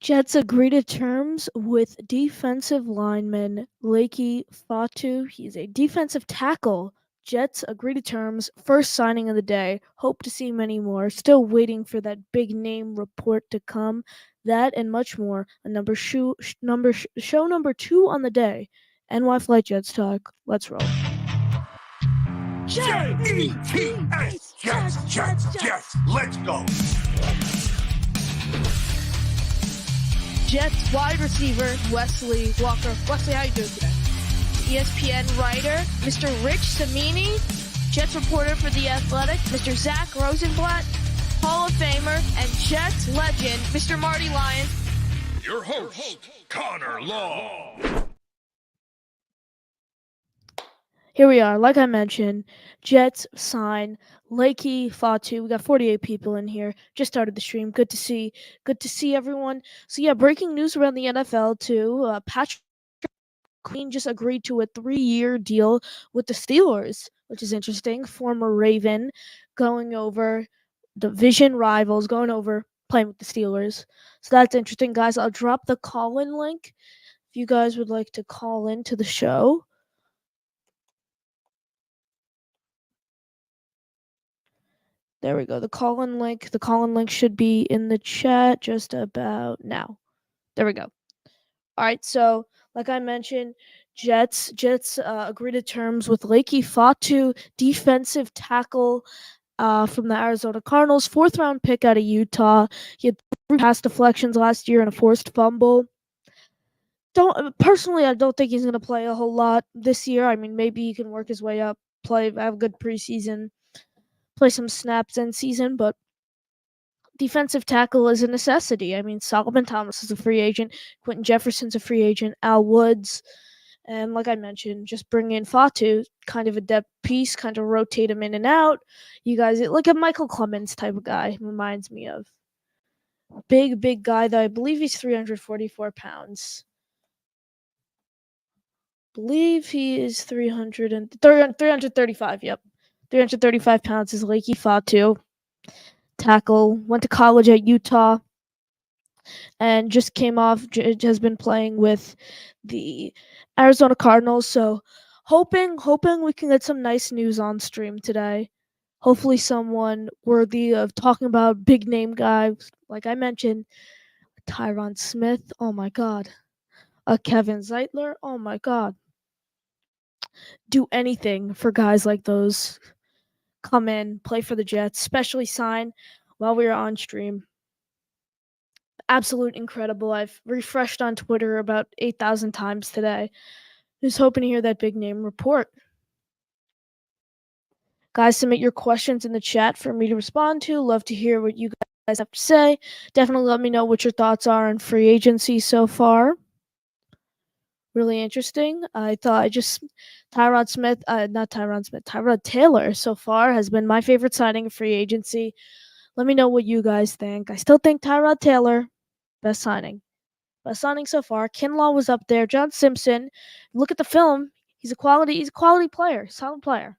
Jets agree to terms with defensive lineman Lakey Fatu. He's a defensive tackle. Jets agree to terms. First signing of the day. Hope to see many more. Still waiting for that big name report to come. That and much more. Show number 2 on the day. NY Flight Jets talk. Let's roll. Jets, Jets. Let's go. Jets wide receiver Wesley Walker. Wesley, how you doing today? ESPN writer Mr. Rich Cimini, Jets reporter for The Athletic Mr. Zach Rosenblatt, Hall of Famer and Jets legend Mr. Marty Lyon. Your host, Connor Law. Here we are. Like I mentioned, Jets sign Lakey Fatu. We got 48 people in here. Just started the stream. Good to see everyone. So yeah, breaking news around the NFL too. Patrick Queen just agreed to a 3-year deal with the Steelers, which is interesting. Former Raven, going over division rivals, going over playing with the Steelers. So that's interesting, guys. I'll drop the call-in link if you guys would like to call in to the show. There we go. The call-in link. The call-in link should be in the chat just about now. There we go. All right. So, like I mentioned, Jets agree to terms with Lakey Fatu, defensive tackle from the Arizona Cardinals, 4th-round pick out of Utah. He had 3 pass deflections last year and a forced fumble. Personally, I don't think he's going to play a whole lot this year. I mean, maybe he can work his way up, have a good preseason, play some snaps in season, but defensive tackle is a necessity. I mean, Solomon Thomas is a free agent, Quentin Jefferson's a free agent, Al Woods, and like I mentioned, just bring in Fatu, kind of a depth piece, kind of rotate him in and out. You guys, like a Michael Clemens type of guy, reminds me of. Big guy, though. I believe he's 344 pounds. Believe he is 335, yep. 335 pounds is Lakey Fatu. Tackle, went to college at Utah, and just has been playing with the Arizona Cardinals. So hoping we can get some nice news on stream today. Hopefully someone worthy of talking about, big name guys. Like I mentioned, Tyron Smith, oh my God. Kevin Zeitler, oh my God. Do anything for guys like those. Come in, play for the Jets, especially sign while we were on stream. Absolute incredible. I've refreshed on Twitter about 8,000 times today. Just hoping to hear that big name report. Guys, submit your questions in the chat for me to respond to. Love to hear what you guys have to say. Definitely let me know what your thoughts are on free agency so far. Really interesting. Tyrod Taylor so far has been my favorite signing of free agency. Let me know what you guys think. I still think Tyrod Taylor, best signing so far. Kinlaw was up there. John Simpson. Look at the film. He's a quality player. Solid player.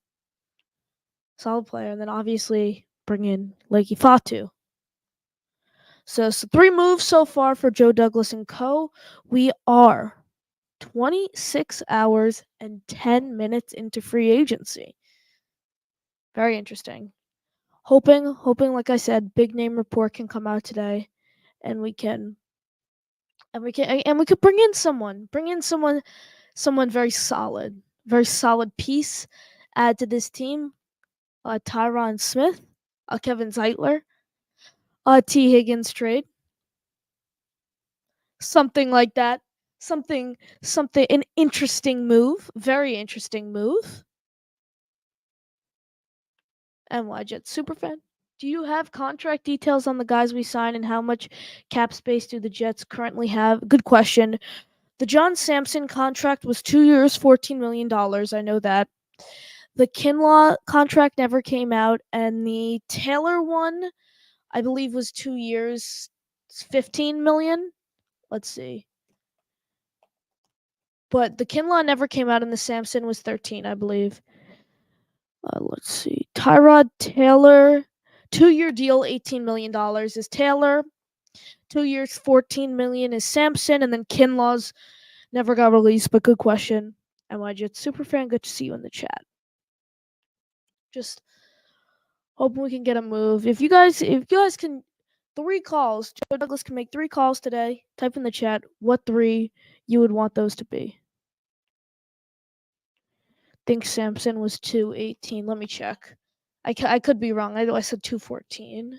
And then obviously bring in Lakey Fatu. So 3 moves so far for Joe Douglas and co. We are 26 hours and 10 minutes into free agency. Very interesting. Hoping, like I said, big name report can come out today, and we could bring in someone very solid piece, add to this team. Tyron Smith, Kevin Zeitler, T. Higgins trade, something like that. An interesting move, very interesting move. NY Jets superfan, do you have contract details on the guys we signed and how much cap space do the Jets currently have? Good question. The John Sampson contract was 2 years, $14 million. I know that. The Kinlaw contract never came out, and the Taylor one, I believe, was 2 years, $15 million. Let's see. But the Kinlaw never came out, and the Sampson was 13, I believe. Let's see. Tyrod Taylor, 2-year deal, $18 million is Taylor. 2 years, 14 million is Sampson, and then Kinlaw's never got released, but good question. NY Jets superfan, good to see you in the chat. Just hoping we can get a move. If you guys can 3 calls, Joe Douglas can make 3 calls today. Type in the chat what 3 you would want those to be. Think Sampson was 218. Let me check. I could be wrong. I said 214.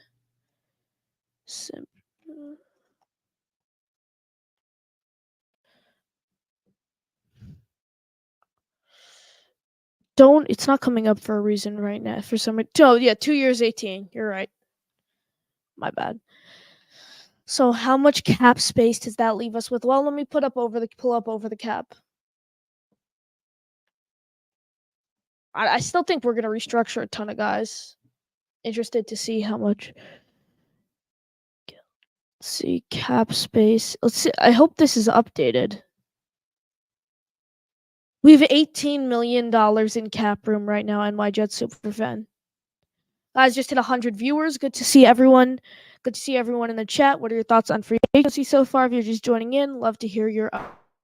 It's not coming up for a reason right now. For some reason. Oh, yeah, 2 years, 18. You're right. My bad. So how much cap space does that leave us with? Well, let me pull up over the cap. I still think we're gonna restructure a ton of guys. Interested to see how much. Let's see, cap space. Let's see. I hope this is updated. We have $18 million in cap room right now, NY Jets Superfan. Guys, just hit 100 viewers. Good to see everyone. Good to see everyone in the chat. What are your thoughts on free agency so far? If you're just joining in, love to hear your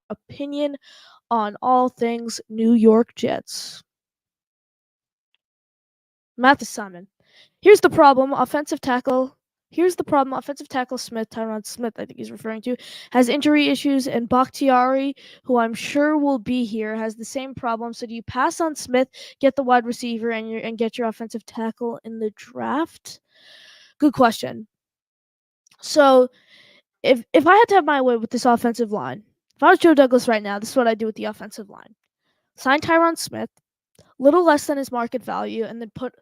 opinion on all things New York Jets. Mathis Simon. Here's the problem. Offensive tackle Smith, Tyron Smith, I think he's referring to, has injury issues, and Bakhtiari, who I'm sure will be here, has the same problem. So do you pass on Smith, get the wide receiver, and get your offensive tackle in the draft? Good question. So if I had to have my way with this offensive line, if I was Joe Douglas right now, this is what I'd do with the offensive line. Sign Tyron Smith, little less than his market value, and then put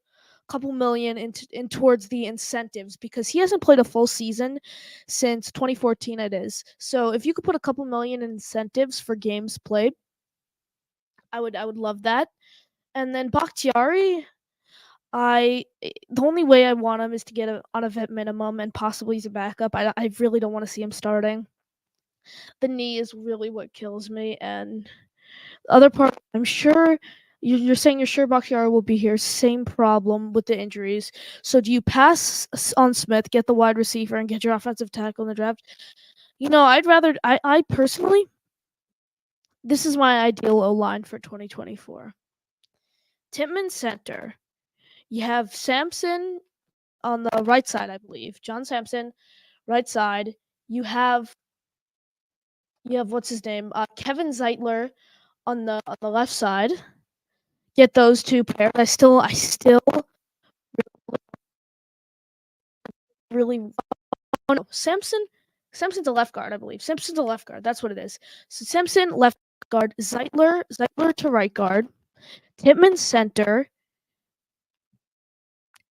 couple million in towards the incentives, because he hasn't played a full season since 2014 it is. So if you could put a couple million in incentives for games played, I would love that. And then Bakhtiari, the only way I want him is to get on a vet minimum and possibly as a backup. I really don't want to see him starting. The knee is really what kills me, and the other part, I'm sure you're saying you're sure Bakhtiari will be here. Same problem with the injuries. So do you pass on Smith, get the wide receiver, and get your offensive tackle in the draft? I'd rather. I personally, this is my ideal O-line for 2024. Tippmann center. You have Sampson on the right side, I believe. John Sampson, right side. You have what's his name? Kevin Zeitler on the left side. Get those 2 pairs. I still really. Oh no, Sampson's a left guard, I believe. Sampson's a left guard. That's what it is. So Sampson left guard, Zeitler to right guard, Tippmann center,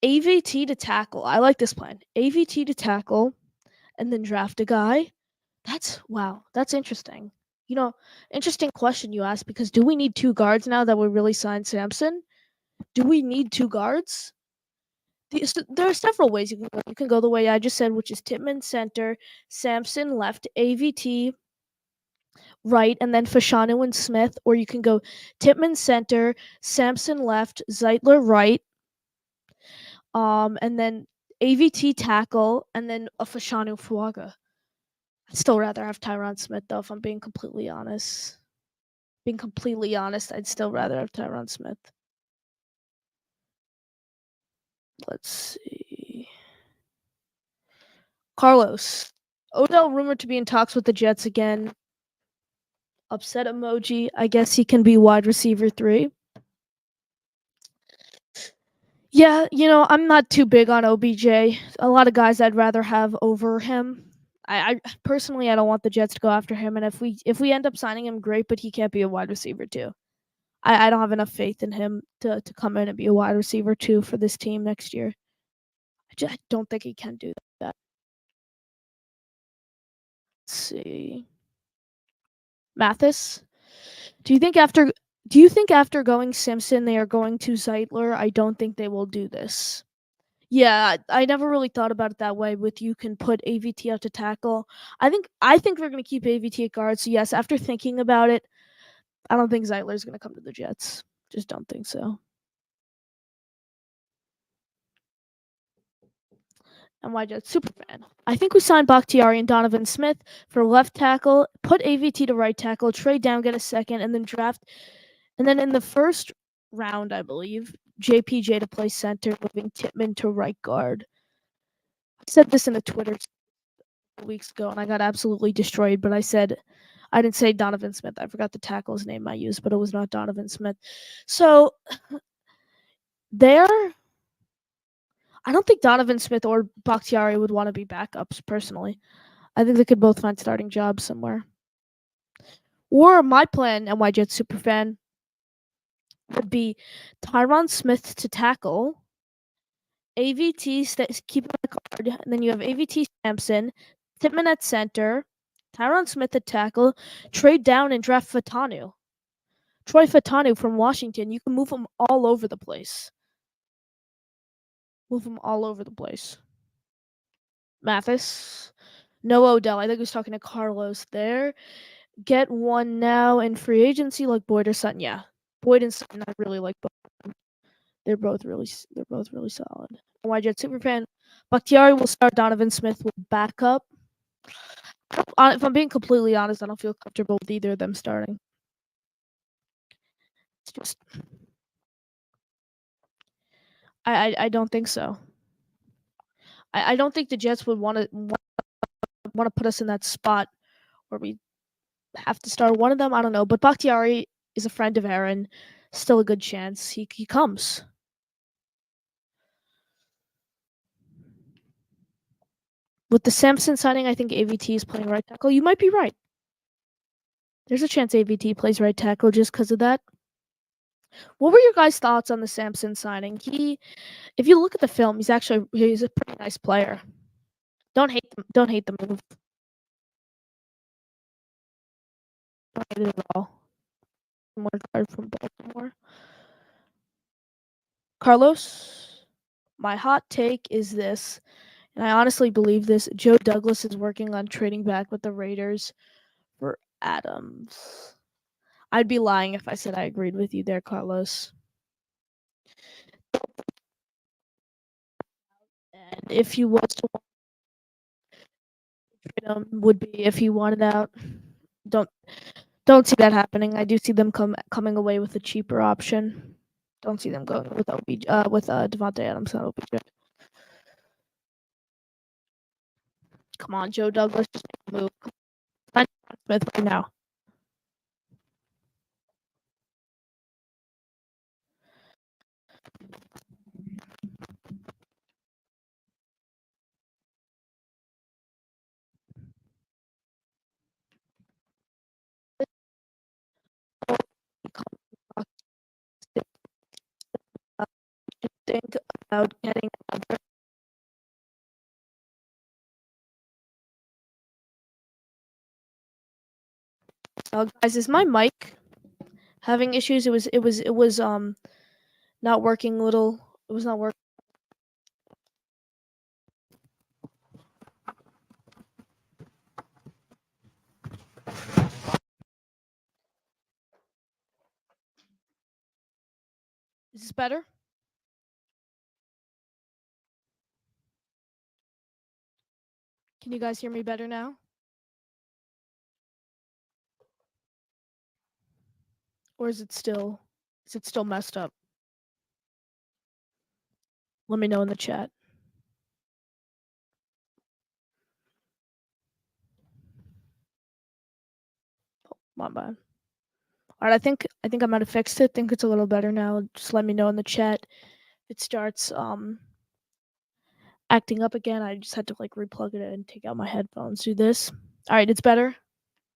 AVT to tackle. I like this plan. AVT to tackle, and then draft a guy. That's interesting. Interesting question you asked, because do we need 2 guards now that we really signed Sampson? Do we need 2 guards? There are several ways you can go. You can go the way I just said, which is Tippmann center, Sampson left, AVT right, and then Fashanu and Smith. Or you can go Tippmann center, Sampson left, Zeitler right, and then AVT tackle, and then a Fashanu Fuaga. I'd still rather have Tyron Smith, though, if I'm being completely honest. I'd still rather have Tyron Smith. Let's see. Carlos. Odell rumored to be in talks with the Jets again. Upset emoji. I guess he can be wide receiver 3. Yeah, I'm not too big on OBJ. A lot of guys I'd rather have over him. I personally, I don't want the Jets to go after him, and if we end up signing him, great, but he can't be a wide receiver 2. I don't have enough faith in him to come in and be a wide receiver 2 for this team next year. I don't think he can do that. Let's see. Mathis, do you think after going Simpson they are going to Zeitler? I don't think they will do this. Yeah, I never really thought about it that way. With you can put AVT out to tackle. I think we're gonna keep AVT at guard. So yes, after thinking about it, I don't think Zeitler's gonna come to the Jets. Just don't think so. NY Jets superfan. I think we signed Bakhtiari and Donovan Smith for left tackle, put AVT to right tackle, trade down, get a second, and then draft. And then in the first round, I believe, JPJ to play center, moving Titman to right guard. I said this in a Twitter weeks ago, and I got absolutely destroyed. But I didn't say Donovan Smith. I forgot the tackle's name I used, but it was not Donovan Smith. So there, I don't think Donovan Smith or Bakhtiari would want to be backups personally. I think they could both find starting jobs somewhere. Or my plan, NY Jets superfan, would be Tyron Smith to tackle, AVT keep the card, and then you have AVT Sampson, Titman at center, Tyron Smith at tackle, trade down and draft Fatanu. Troy Fatanu from Washington. You can move him all over the place. Mathis. No Odell. I think he was talking to Carlos there. Get one now in free agency like Boyd or Sutton. Yeah. Boyd and Sutton, I really like both. They're both really solid. NY Jet superfan. Bakhtiari will start. Donovan Smith will back up. If I'm being completely honest, I don't feel comfortable with either of them starting. It's just, I don't think so. I don't think the Jets would want to put us in that spot where we have to start one of them. I don't know, but Bakhtiari is a friend of Aaron. Still a good chance he comes. With the Sampson signing, I think AVT is playing right tackle. You might be right. There's a chance AVT plays right tackle just because of that. What were your guys' thoughts on the Sampson signing? If you look at the film, he's a pretty nice player. Don't hate the move. Don't hate it at all. More card from Baltimore. Carlos, my hot take is this, and I honestly believe this. Joe Douglas is working on trading back with the Raiders for Adams. I'd be lying if I said I agreed with you there, Carlos. And if he was to trade him, would be if he wanted out. Don't see that happening. I do see them coming away with a cheaper option. Don't see them going with Devontae Adams. That would be good. Come on, Joe Douglas, just make a move. Sign Smith right now. Think about getting another. Guys, is my mic having issues? It was not working. It was not working. Is this better? Can you guys hear me better now? Or is it still messed up? Let me know in the chat. Oh, my bad. All right, I think I might have fixed it. I think it's a little better now. Just let me know in the chat if it starts acting up again. I just had to like replug it and take out my headphones. Do this. All right, it's better.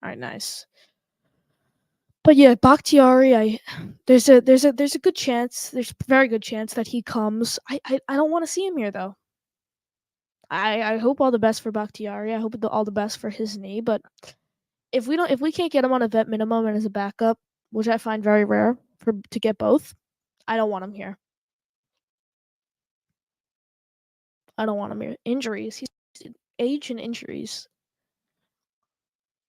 All right, nice. But yeah, Bakhtiari, there's a good chance. There's a very good chance that he comes. I don't want to see him here though. I hope all the best for Bakhtiari. I hope all the best for his knee. But if we can't get him on a vet minimum and as a backup, which I find very rare to get both, I don't want him here. I don't want him here. Injuries. He's age and injuries.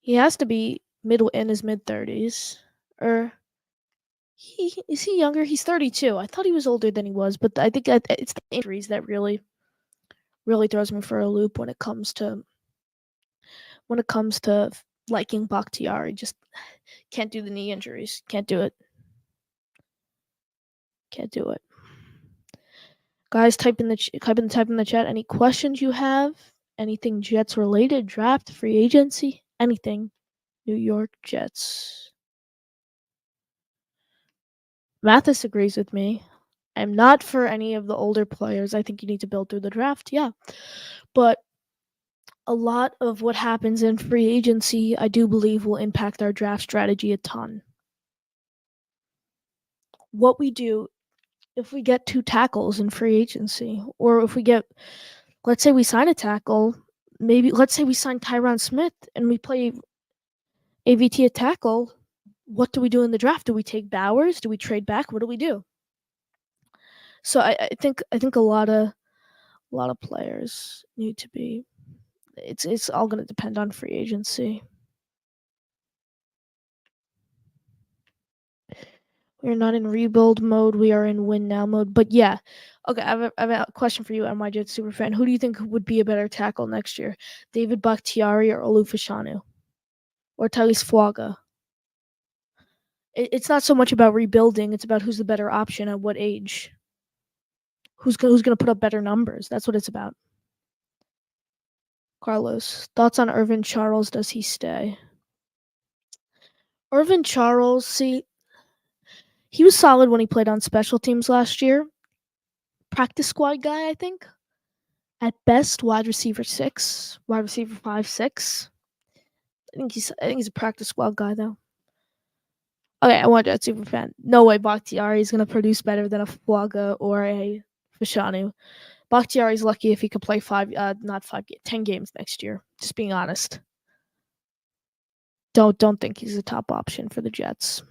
He has to be in his mid-30s. Or is he younger? He's 32. I thought he was older than he was, but I think it's the injuries that really really throws me for a loop when it comes to liking Bakhtiari. Just can't do the knee injuries. Can't do it. Can't do it. Guys, type in the chat any questions you have, anything Jets related, draft, free agency, anything. New York Jets. Mathis agrees with me. I'm not for any of the older players. I think you need to build through the draft, yeah. But a lot of what happens in free agency, I do believe, will impact our draft strategy a ton. What we do if we get 2 tackles in free agency, or if we get, let's say we sign a tackle, maybe let's say we sign Tyron Smith and we play AVT at tackle, what do we do in the draft? Do we take Bowers? Do we trade back? What do we do? So I think a lot of players need to be. It's all going to depend on free agency. We're not in rebuild mode. We are in win now mode. But yeah, okay. I have a question for you, NY Jets superfan. Who do you think would be a better tackle next year, David Bakhtiari or Olu Fashanu, or Tyrese Fuaga? It's not so much about rebuilding. It's about who's the better option at what age. Who's going to put up better numbers? That's what it's about. Carlos, thoughts on Irvin Charles? Does he stay? Irvin Charles, see, he was solid when he played on special teams last year. Practice squad guy, I think. At best, wide receiver 6, wide receiver 5-6. I think he's a practice squad guy though. Okay, I want that super fan. No way Bakhtiari is gonna produce better than a Fuaga or a Fashanu. Bakhtiari's lucky if he could play 10 games next year. Just being honest. Don't think he's a top option for the Jets.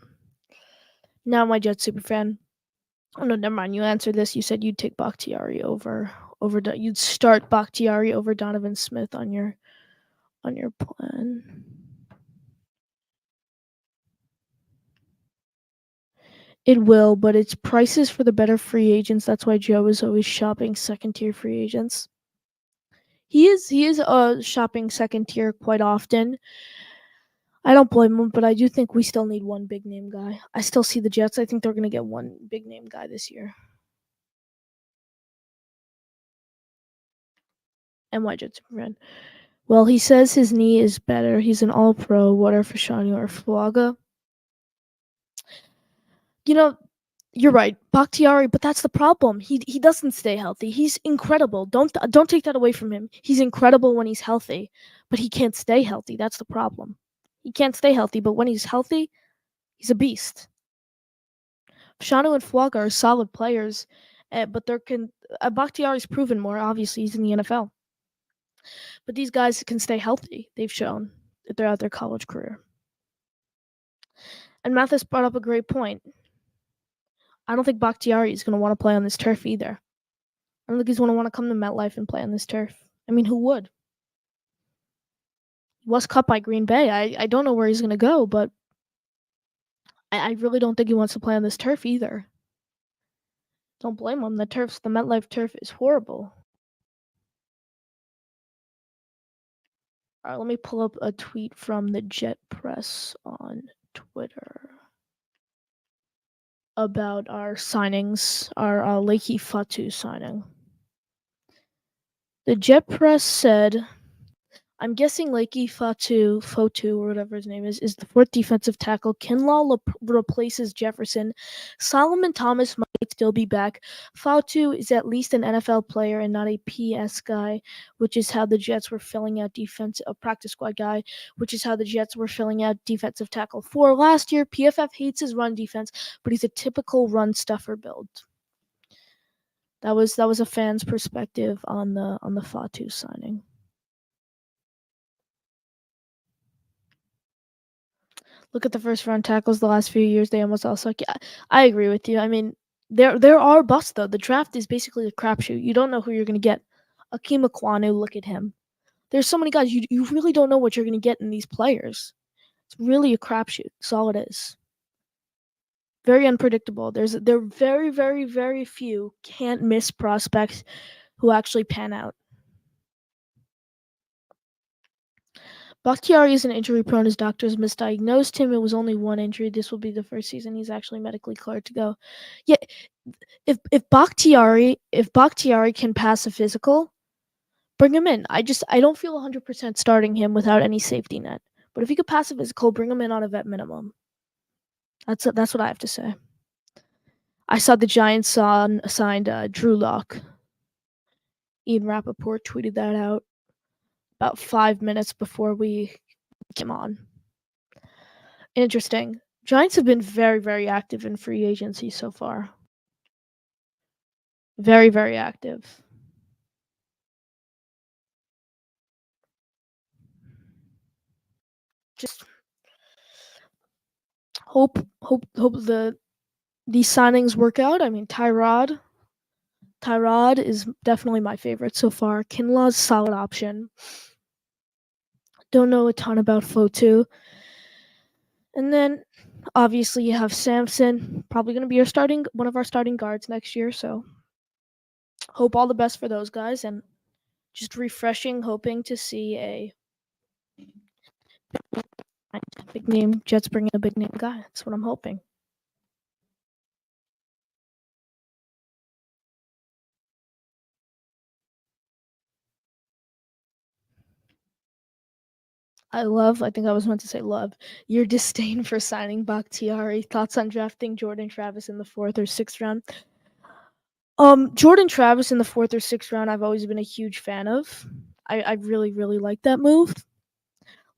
Now my Jets super fan. Oh no, never mind. You answered this. You said you'd take Bakhtiari over. You'd start Bakhtiari over Donovan Smith on your plan. It will, but it's prices for the better free agents. That's why Joe is always shopping second tier free agents. He is shopping second tier quite often. I don't blame him, but I do think we still need one big name guy. I still see the Jets. I think they're going to get one big name guy this year. NY Jets friend. Well, he says his knee is better. He's an all-pro. What are Fashanu or Fuaga? You know, you're right, Bakhtiari, but that's the problem. He doesn't stay healthy. He's incredible. Don't take that away from him. He's incredible when he's healthy, but he can't stay healthy. That's the problem. He can't stay healthy, but when he's healthy, he's a beast. Fashanu and Fuaga are solid players, but Bakhtiari's proven more. Obviously, he's in the NFL. But these guys can stay healthy. They've shown throughout their college career. And Mathis brought up a great point. I don't think Bakhtiari is going to want to play on this turf either. I don't think he's going to want to come to MetLife and play on this turf. I mean, who would? He was cut by Green Bay. I don't know where he's going to go, but I really don't think he wants to play on this turf either. Don't blame him. The MetLife turf is horrible. All right, let me pull up a tweet from the Jet Press on Twitter about our signings, our Leki Fatu signing. The Jet Press said, I'm guessing Leki Fotu, or whatever his name is the fourth defensive tackle. Kinlaw replaces Jefferson. Solomon Thomas might still be back. Fotu is at least an NFL player and not a PS guy, which is how the Jets were filling out a practice squad guy, which is how the Jets were filling out defensive tackle for last year. PFF hates his run defense, but he's a typical run stuffer build. That was a fan's perspective on the Fatu signing. Look at the first round tackles the last few years. They almost all suck. Yeah, I agree with you. I mean, there are busts, though. The draft is basically a crapshoot. You don't know who you're going to get. Akeem Ekwonu, look at him. There's so many guys. You really don't know what you're going to get in these players. It's really a crapshoot. That's all it is. Very unpredictable. There are very, very, very few can't-miss prospects who actually pan out. Bakhtiari isn't injury prone. His doctors misdiagnosed him. It was only one injury. This will be the first season he's actually medically cleared to go. Yeah, if Bakhtiari can pass a physical, bring him in. I don't feel 100% starting him without any safety net. But if he could pass a physical, bring him in on a vet minimum. That's what I have to say. I saw the Giants signed Drew Lock. Ian Rappaport tweeted that out about 5 minutes before we came on. Interesting. Giants have been very, very active in free agency so far. Very, very active. Just hope these signings work out. I mean, Tyrod is definitely my favorite so far. Kinlaw's a solid option. Don't know a ton about Fotu. And then obviously you have Samson, probably going to be one of our starting guards next year. So hope all the best for those guys, and just hoping to see a big name Jets bring in a big name guy. That's what I'm hoping. I think I was meant to say love, your disdain for signing Bakhtiari. Thoughts on drafting Jordan Travis in the 4th or 6th round? Jordan Travis in the 4th or 6th round, I've always been a huge fan of. I really, really like that move.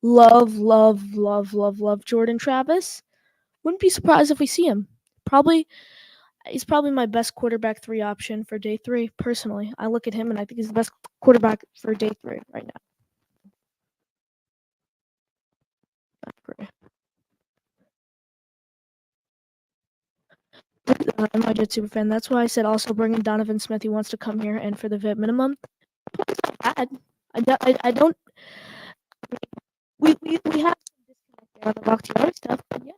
Love Jordan Travis. Wouldn't be surprised if we see him. He's probably my best quarterback 3 option for day 3, personally. I look at him and I think he's the best quarterback for day 3 right now. I agree. I'm a Jet super fan. That's why I said also bring in Donovan Smith. He wants to come here and for the vet minimum. I don't. We have some disconnect there on the Bakhtiari stuff, but yeah,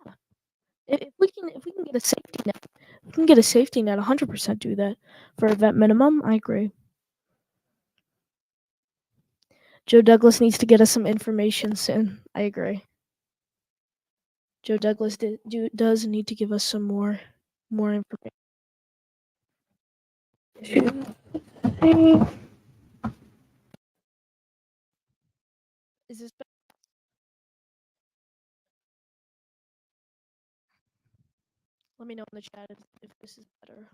if we can get a safety net, 100% do that for a vet minimum. I agree. Joe Douglas needs to get us some information soon. I agree. Joe Douglas does need to give us some more information. Is this better? Let me know in the chat if this is better.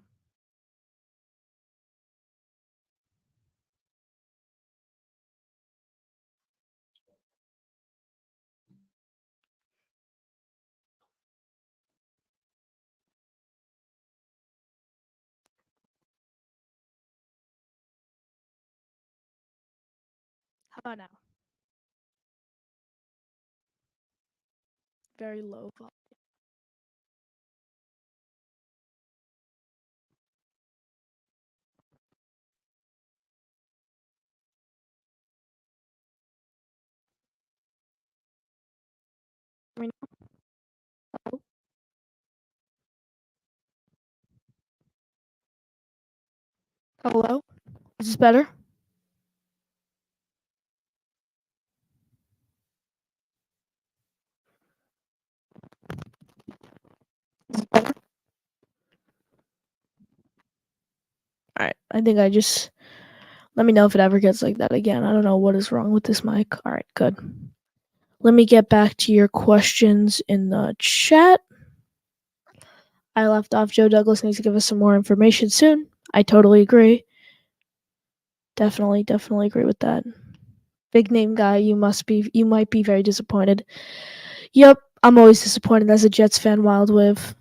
How about now? Very low volume. Hello? Hello? Is this better? Is this better? All right. I think let me know if it ever gets like that again. I don't know what is wrong with this mic. All right, good. Let me get back to your questions in the chat. I left off Joe Douglas needs to give us some more information soon. I totally agree. Definitely agree with that. Big name guy, you might be very disappointed. Yep, I'm always disappointed as a Jets fan, Wild Wiv.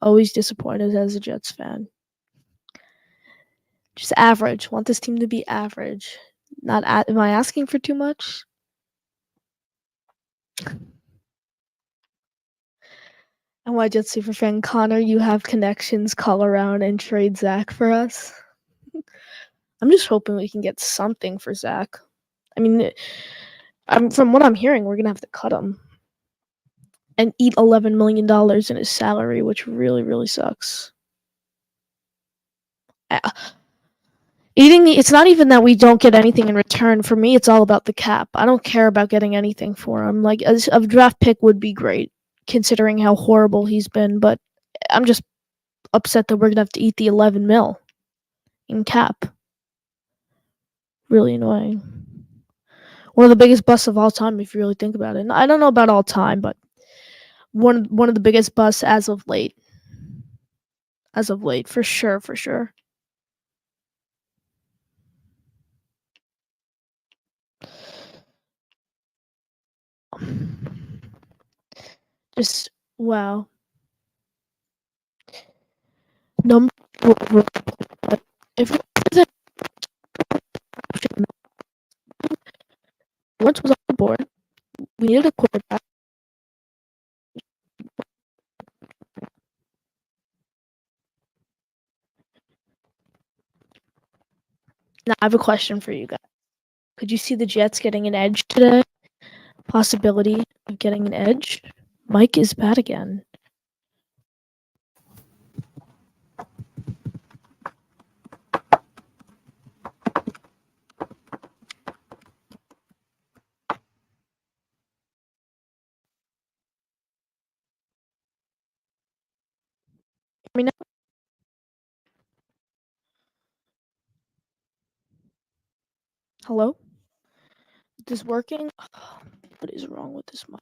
Always disappointed as a Jets fan. Just average. Want this team to be average. Am I asking for too much? And why Jets super fan Connor, you have connections, call around and trade Zach for us. I'm just hoping we can get something for Zach. I mean, from what I'm hearing, we're gonna have to cut him and eat $11 million in his salary, which really, really sucks. It's not even that we don't get anything in return. return, for me, it's all about the cap. I don't care about getting anything for him. Like, a draft pick would be great, considering how horrible he's been, but I'm just upset that we're gonna have to eat the 11 mil in cap. Really annoying. One of the biggest busts of all time, if you really think about it. And I don't know about all time, but one of the biggest busts as of late. As of late, for sure, for sure. Just wow. Number if once was on the board, we needed a quarterback. Now I have a question for you guys. Could you see the Jets getting an edge today? Possibility of getting an edge? Mike is bad again. I mean, hello? Is this working? What is wrong with this mic?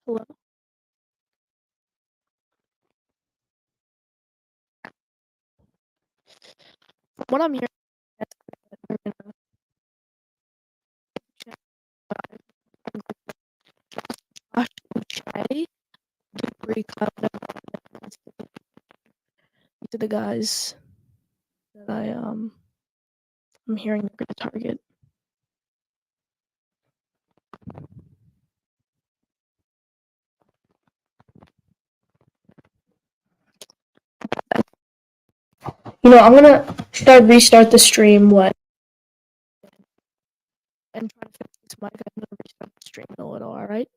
Hello? From what I'm hearing, they're gonna check Josh Uche, Dupree, Kyle Evans, to the guys that I'm hearing they're gonna target. You know, should I restart the stream and try to fix this mic? I'm gonna restart the stream in a little, alright?